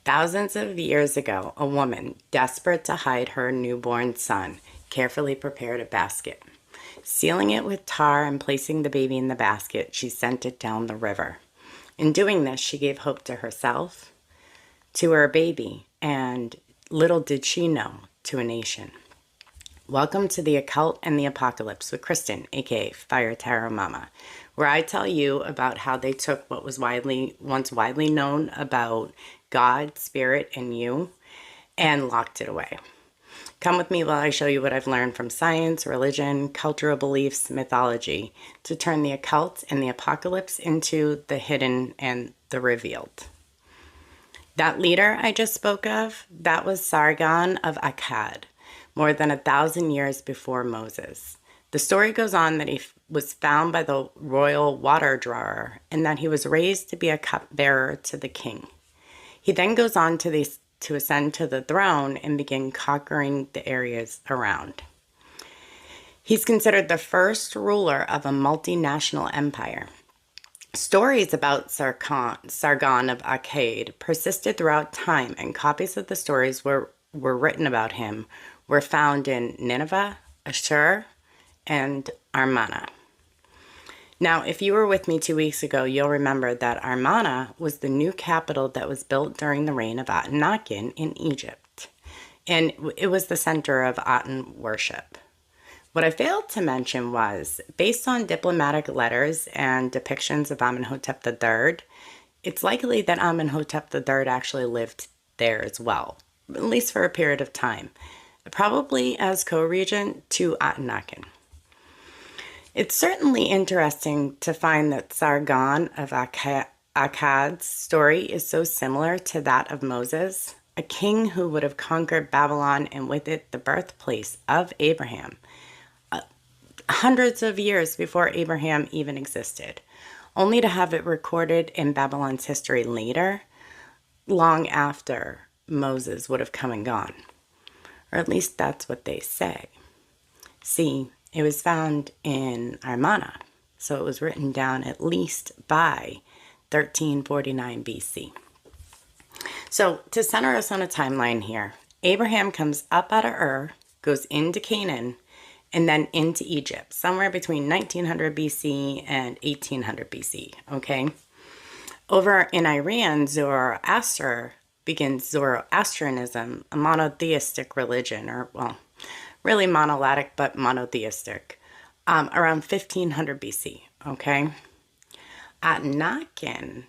Thousands of years ago, a woman, desperate to hide her newborn son, carefully prepared a basket. Sealing it with tar and placing the baby in the basket, she sent it down the river. In doing this, she gave hope to herself, to her baby, and little did she know, to a nation. Welcome to the Occult and the Apocalypse with Kristen, aka Fire Tarot Mama, where I tell you about how they took what was once widely known about God, spirit, and you, and locked it away. Come with me while I show you what I've learned from science, religion, cultural beliefs, mythology, to turn the occult and the apocalypse into the hidden and the revealed. That leader I just spoke of, that was Sargon of Akkad, more than 1,000 years before Moses. The story goes on that he was found by the royal water drawer and that he was raised to be a cupbearer to the king. He then goes on to ascend to the throne and begin conquering the areas around. He's considered the first ruler of a multinational empire. Stories about Sargon of Akkad persisted throughout time, and copies of the stories were written about him were found in Nineveh, Ashur, and Amarna. Now, if you were with me 2 weeks ago, you'll remember that Amarna was the new capital that was built during the reign of Akhenaten in Egypt, and it was the center of Aten worship. What I failed to mention was, based on diplomatic letters and depictions of Amenhotep III, it's likely that Amenhotep III actually lived there as well, at least for a period of time, probably as co-regent to Akhenaten. It's certainly interesting to find that Sargon of Akkad's story is so similar to that of Moses, a king who would have conquered Babylon and with it the birthplace of Abraham, hundreds of years before Abraham even existed, only to have it recorded in Babylon's history later, long after Moses would have come and gone. Or at least that's what they say. See, it was found in Amarna, so it was written down at least by 1349 BC. So to center us on a timeline here, Abraham comes up out of Ur, goes into Canaan, and then into Egypt, somewhere between 1900 BC and 1800 BC, okay? Over in Iran, Zoroaster begins Zoroastrianism, a monotheistic religion, or, well, really monolithic, but monotheistic, around 1500 BC, okay? Akhenaten